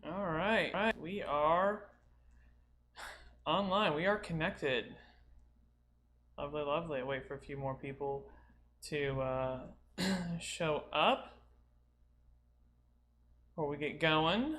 All right. We are online. We are connected. Lovely, lovely. Wait for a few more people to show up before we get going.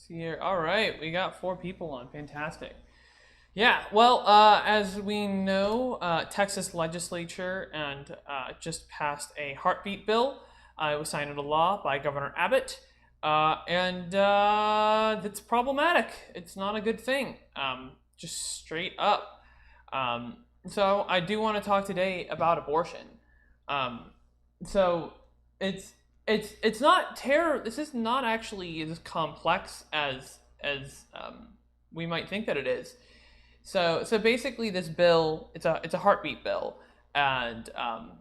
See here. All right, we got 4 people on. Fantastic. Yeah, well, as we know, Texas legislature and just passed a heartbeat bill. It was signed into law by Governor Abbott, and that's problematic. It's not a good thing, just straight up. So I do want to talk today about abortion. Um, so it's it's not terror. This is not actually as complex as we might think that it is. So basically, this bill it's a heartbeat bill, and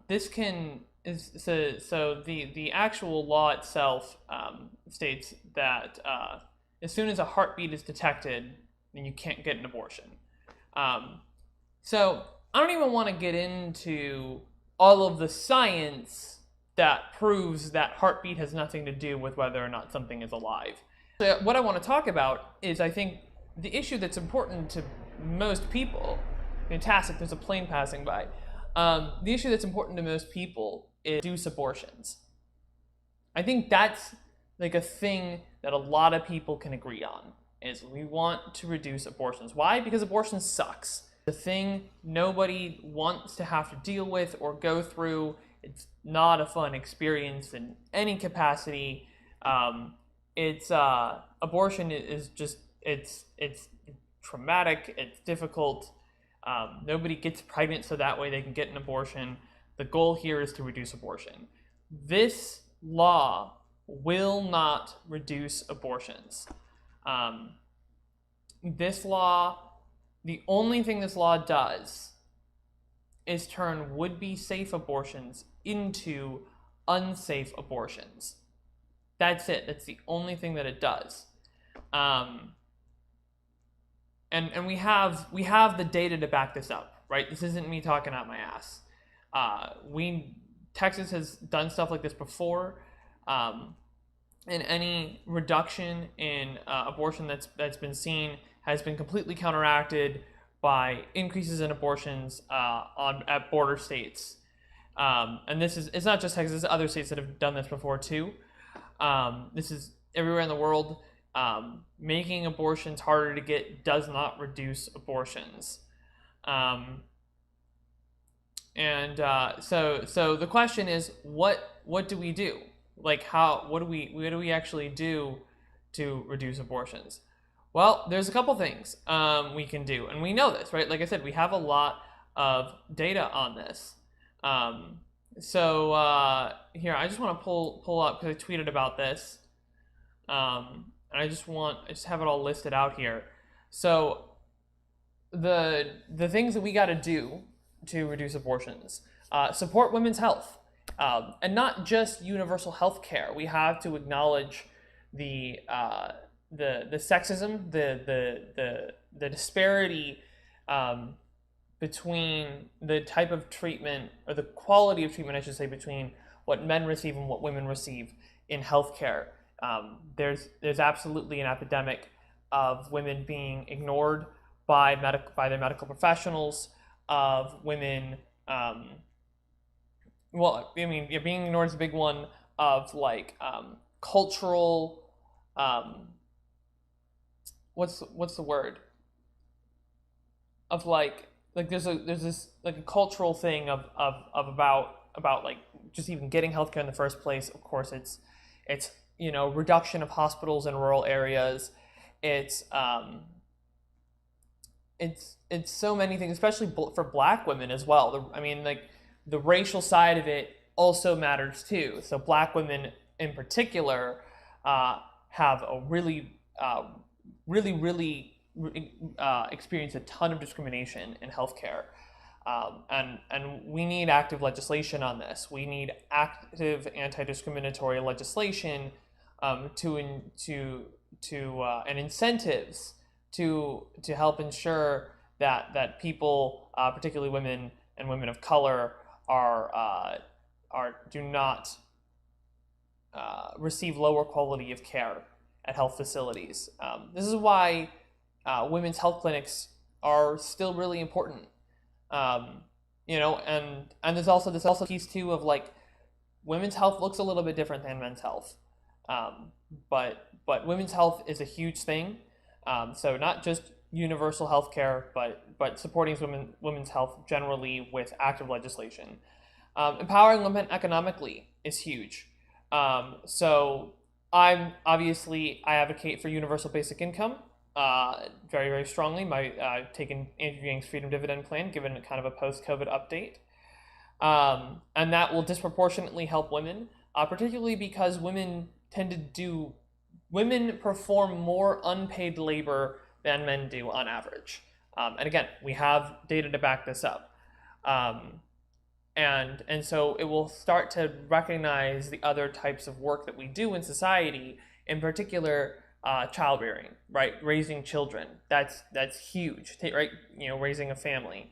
this can is the actual law itself states that as soon as a heartbeat is detected, then you can't get an abortion. Um, so I don't even want to get into all of the science that proves that heartbeat has nothing to do with whether or not something is alive. So what I want to talk about is, I think, the issue that's important to most people. Fantastic, there's a plane passing by. The issue that's important to most people is reduce abortions. I think that's like a thing that a lot of people can agree on, is we want to reduce abortions. Why? Because abortion sucks. The thing nobody wants to have to deal with or go through. It's not a fun experience in any capacity. It's abortion is just it's traumatic. It's difficult. Nobody gets pregnant so that way they can get an abortion. The goal here is to reduce abortion. This law will not reduce abortions. This law, the only thing this law does is turn would-be safe abortions into unsafe abortions. That's it. That's the only thing that it does. And we have the data to back this up, right? This isn't me talking out my ass. Texas has done stuff like this before, and any reduction in abortion that's been seen has been completely counteracted by increases in abortions at border states. And it's not just Texas, other states that have done this before too. This is everywhere in the world. Making abortions harder to get does not reduce abortions. So the question is, what do we do? Like, what do we actually do to reduce abortions? Well, there's a couple things we can do, and we know this, right? Like I said, we have a lot of data on this. Here, I just want to pull up, because I tweeted about this, and I just have it all listed out here. So the things that we got to do to reduce abortions: support women's health, and not just universal health care. We have to acknowledge the sexism, the disparity between the type of treatment, or the quality of treatment, I should say, between what men receive and what women receive in healthcare. There's absolutely an epidemic of women being ignored by their medical professionals, of women. Being ignored is a big one, of cultural. What's the word? Of there's this a cultural thing of about just even getting healthcare in the first place. Of course, it's reduction of hospitals in rural areas. It's it's so many things, especially for Black women as well. I mean, like the racial side of it also matters too. So Black women in particular have a really experience a ton of discrimination in healthcare. And we need active legislation on this. We need active anti-discriminatory legislation and incentives to help ensure that people, particularly women and women of color, do not receive lower quality of care at health facilities. This is why women's health clinics are still really important. And there's also this piece too of like women's health looks a little bit different than men's health, but women's health is a huge thing. So not just universal health care, but supporting women's health generally with active legislation. Empowering women economically is huge. So I advocate for universal basic income very, very strongly. I've taken Andrew Yang's Freedom Dividend Plan, given kind of a post-COVID update. And that will disproportionately help women, particularly because women perform more unpaid labor than men do on average. And again, we have data to back this up. And so it will start to recognize the other types of work that we do in society, in particular, childbearing, right? Raising children. That's huge, right? Raising a family.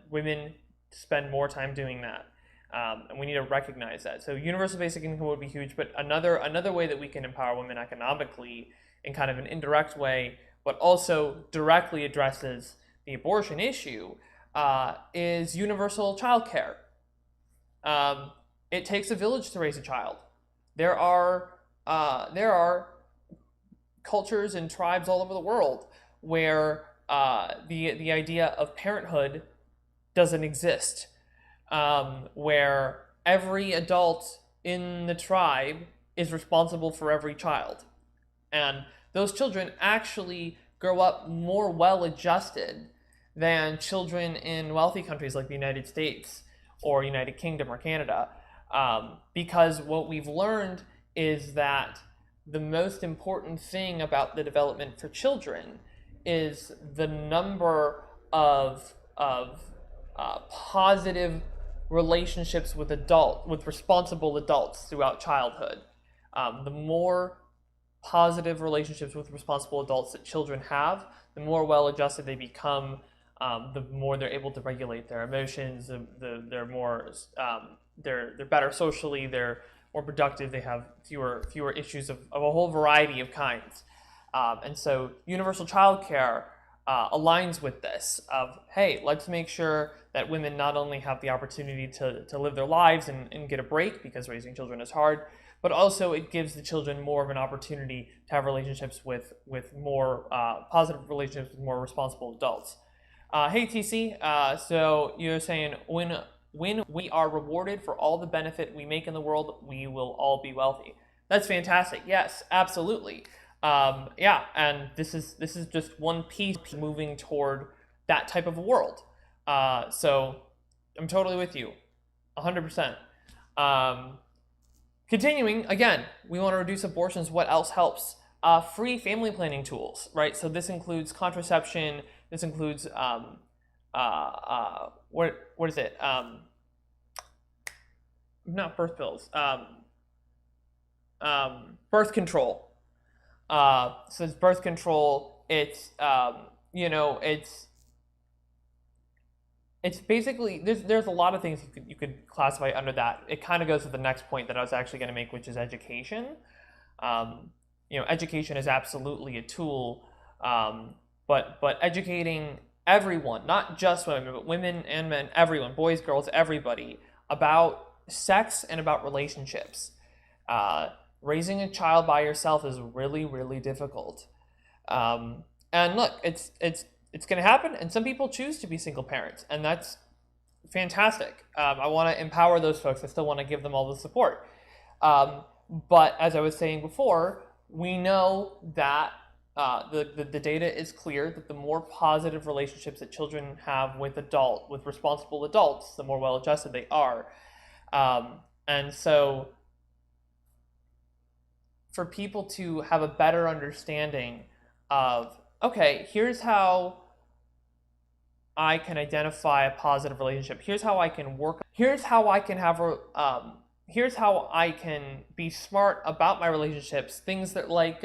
Women spend more time doing that. And we need to recognize that. So universal basic income would be huge, but another way that we can empower women economically in kind of an indirect way, but also directly addresses the abortion issue, is universal child care. It takes a village to raise a child. There are cultures and tribes all over the world where the idea of parenthood doesn't exist, where every adult in the tribe is responsible for every child. And those children actually grow up more well-adjusted than children in wealthy countries like the United States or United Kingdom or Canada, because what we've learned is that the most important thing about the development for children is the number of positive relationships with responsible adults throughout childhood. The more positive relationships with responsible adults that children have, the more well-adjusted they become, the more they're able to regulate their emotions. They're better socially. They're more productive. They have fewer issues of a whole variety of kinds. And so universal childcare aligns with this of, hey, let's make sure that women not only have the opportunity to live their lives and get a break, because raising children is hard, but also it gives the children more of an opportunity to have relationships with more positive relationships with more responsible adults. Hey TC, so you're saying when we are rewarded for all the benefit we make in the world, we will all be wealthy. That's fantastic. Yes, absolutely. Yeah, and this is just one piece moving toward that type of a world. So I'm totally with you, 100%. Continuing, again, we want to reduce abortions. What else helps? Free family planning tools, right? So this includes contraception. This includes what is it? Not birth pills. Birth control. So it's birth control. It's it's basically there's a lot of things you could classify under that. It kind of goes to the next point that I was actually going to make, which is education. Education is absolutely a tool, but educating everyone, not just women, but women and men, everyone, boys, girls, everybody, about sex and about relationships. Raising a child by yourself is really, really difficult. And look, it's going to happen, and some people choose to be single parents, and that's fantastic. I want to empower those folks. I still want to give them all the support. But as I was saying before, we know that the data is clear that the more positive relationships that children have with responsible adults, the more well-adjusted they are. And so for people to have a better understanding of, okay, here's how I can identify a positive relationship. Here's how I can work. Here's how I can have here's how I can be smart about my relationships. Things that like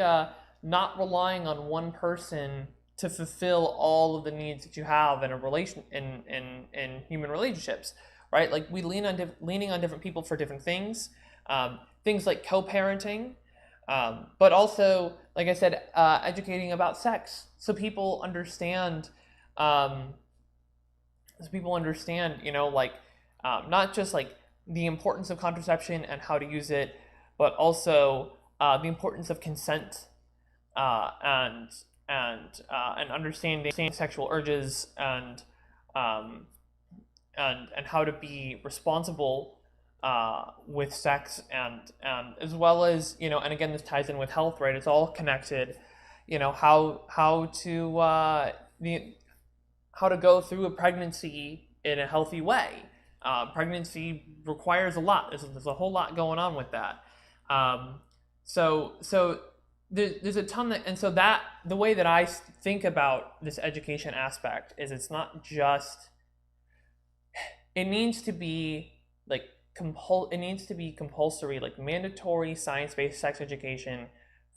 not relying on one person to fulfill all of the needs that you have in a relation in human relationships, right? Like we leaning on different people for different things. Things like co-parenting, but also, like I said, educating about sex so people understand. Like not just like the importance of contraception and how to use it, but also the importance of consent and understanding sexual urges and how to be responsible with sex and as well as and again this ties in with health, right? It's all connected. How to go through a pregnancy in a healthy way. Pregnancy requires a lot. There's a whole lot going on with that. So there's a ton and so that the way that I think about this education aspect is it's not just. It needs to be like it needs to be compulsory, like mandatory science-based sex education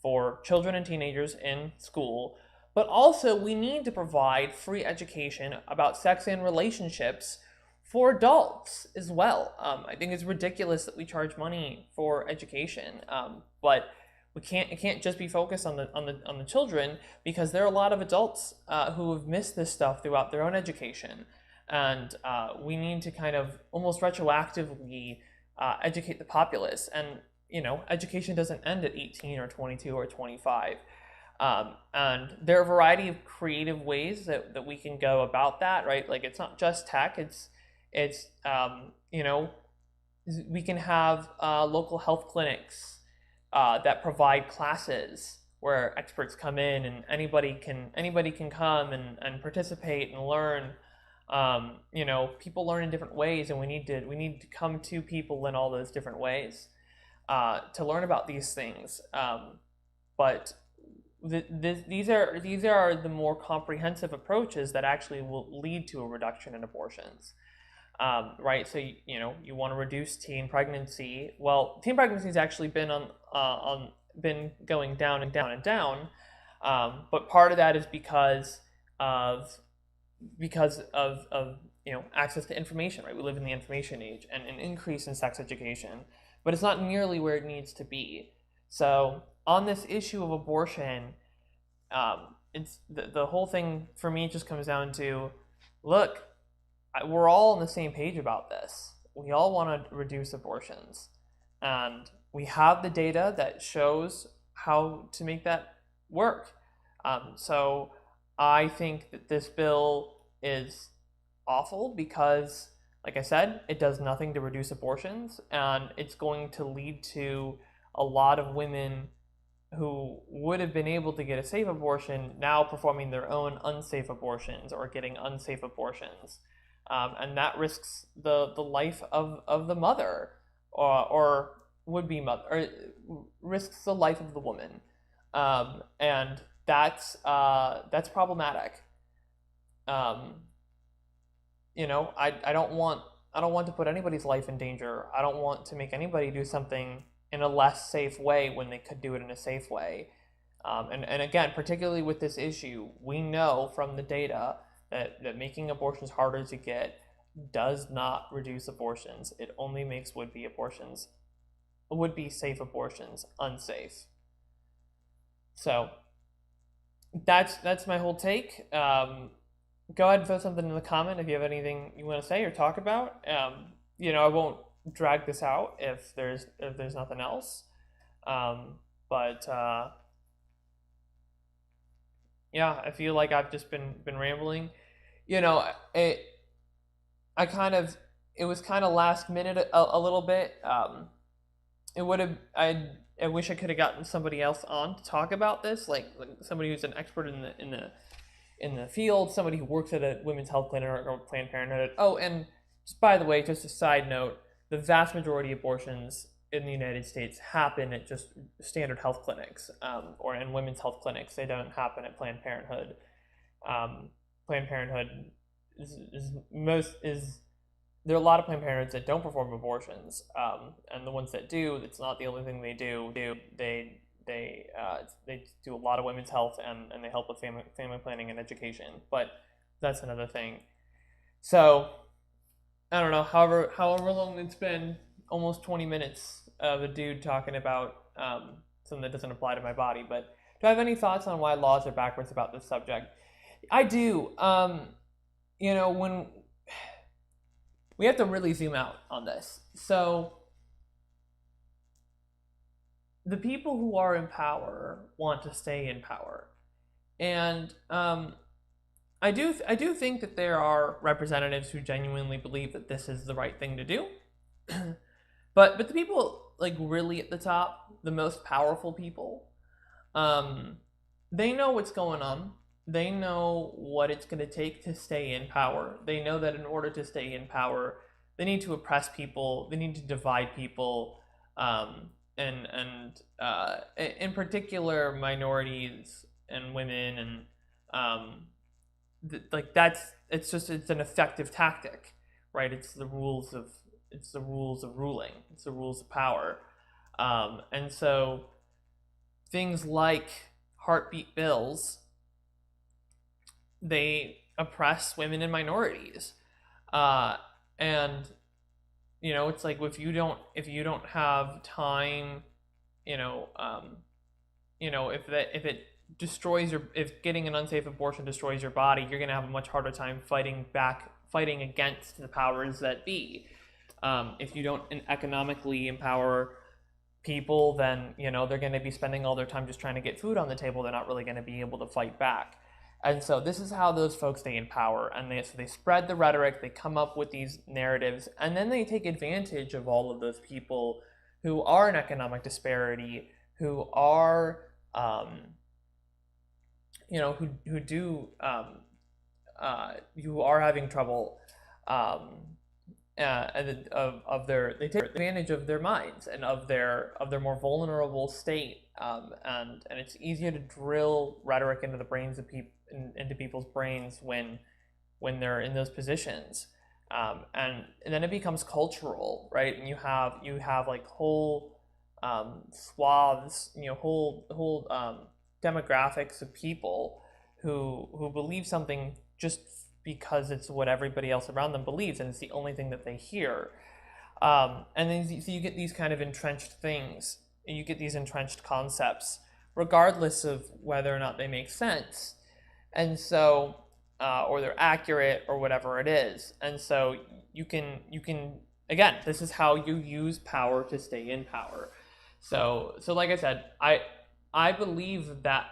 for children and teenagers in school. But also, we need to provide free education about sex and relationships for adults as well. I think it's ridiculous that we charge money for education, but it can't just be focused on the children, because there are a lot of adults who have missed this stuff throughout their own education, and we need to kind of almost retroactively educate the populace. And education doesn't end at 18 or 22 or 25. And there are a variety of creative ways that we can go about that, right? Like it's not just tech. It's we can have local health clinics that provide classes where experts come in and anybody can come and participate and learn. People learn in different ways, and we need to come to people in all those different ways to learn about these things. But these are the more comprehensive approaches that actually will lead to a reduction in abortions, right? So you want to reduce teen pregnancy. Well, teen pregnancy has actually been been going down and down and down, but part of that is because of access to information, right? We live in the information age, and an increase in sex education, but it's not nearly where it needs to be. So on this issue of abortion, it's the whole thing for me just comes down to, look, we're all on the same page about this. We all want to reduce abortions, and we have the data that shows how to make that work. So I think that this bill is awful because, like I said, it does nothing to reduce abortions, and it's going to lead to a lot of women who would have been able to get a safe abortion now performing their own unsafe abortions or getting unsafe abortions. And that risks the life of the mother or would-be mother, or risks the life of the woman. And that's problematic. I don't want to put anybody's life in danger. I don't want to make anybody do something in a less safe way when they could do it in a safe way. And again, particularly with this issue, we know from the data that making abortions harder to get does not reduce abortions. It only makes would-be safe abortions unsafe. So that's my whole take. Go ahead and throw something in the comment if you have anything you want to say or talk about. I won't drag this out if there's nothing else. But I feel like I've just been rambling. It was kind of last minute a little bit. it would have. I wish I could have gotten somebody else on to talk about this, like somebody who's an expert in the field, somebody who works at a women's health clinic or Planned Parenthood. Oh, and just by the way, just a side note, the vast majority of abortions in the United States happen at just standard health clinics, or in women's health clinics. They don't happen at Planned Parenthood. Planned Parenthood is there are a lot of Planned Parenthoods that don't perform abortions, and the ones that do, it's not the only thing they do. They do a lot of women's health, and they help with family planning and education. But that's another thing. So I don't know. However long it's been, almost 20 minutes of a dude talking about something that doesn't apply to my body. But do I have any thoughts on why laws are backwards about this subject? I do. When we have to really zoom out on this. So the people who are in power want to stay in power, and I do think that there are representatives who genuinely believe that this is the right thing to do, but the people like really at the top, the most powerful people, they know what's going on. They know what it's going to take to stay in power. They know that in order to stay in power, they need to oppress people. They need to divide people, and in particular minorities and women, and it's an effective tactic, right? It's the rules of ruling. It's the rules of power, and so things like heartbeat bills, they oppress women and minorities, and it's like if you don't have time, if getting an unsafe abortion destroys your body, you're gonna have a much harder time fighting against the powers that be. If you don't economically empower people, then they're going to be spending all their time just trying to get food on the table. They're not really going to be able to fight back. And so this is how those folks stay in power, and they spread the rhetoric, they come up with these narratives, and then they take advantage of all of those people who are in economic disparity, who are who are having trouble, they take advantage of their minds and of their more vulnerable state, and it's easier to drill rhetoric into the brains of into people's brains when they're in those positions, and then it becomes cultural, right? And you have like whole swaths, whole demographics of people who believe something just because it's what everybody else around them believes, and it's the only thing that they hear. And then so you get these kind of entrenched things, you get these entrenched concepts, regardless of whether or not they make sense, and so or they're accurate or whatever it is. And so you can again, this is how you use power to stay in power. So like I said, I believe that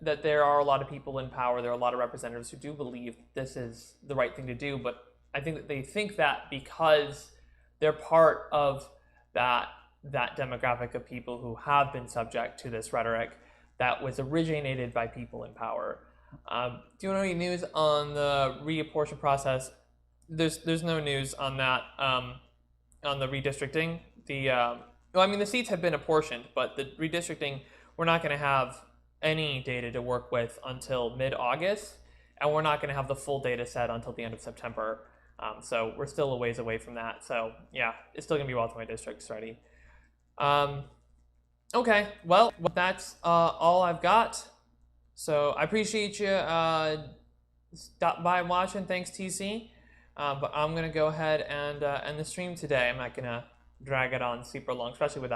there are a lot of people in power, there are a lot of representatives who do believe this is the right thing to do, but I think that they think that because they're part of that demographic of people who have been subject to this rhetoric that was originated by people in power. Do you want any news on the reapportion process? There's no news on that, on the redistricting. The seats have been apportioned, but the redistricting, we're not going to have any data to work with until mid-August, and we're not going to have the full data set until the end of September. So we're still a ways away from that. So yeah, it's still going to be well-to-my districts ready. Okay, well, that's all I've got. So I appreciate you stop by and watching. Thanks, TC. But I'm going to go ahead and end the stream today. I'm not going to drag it on super long, especially with that.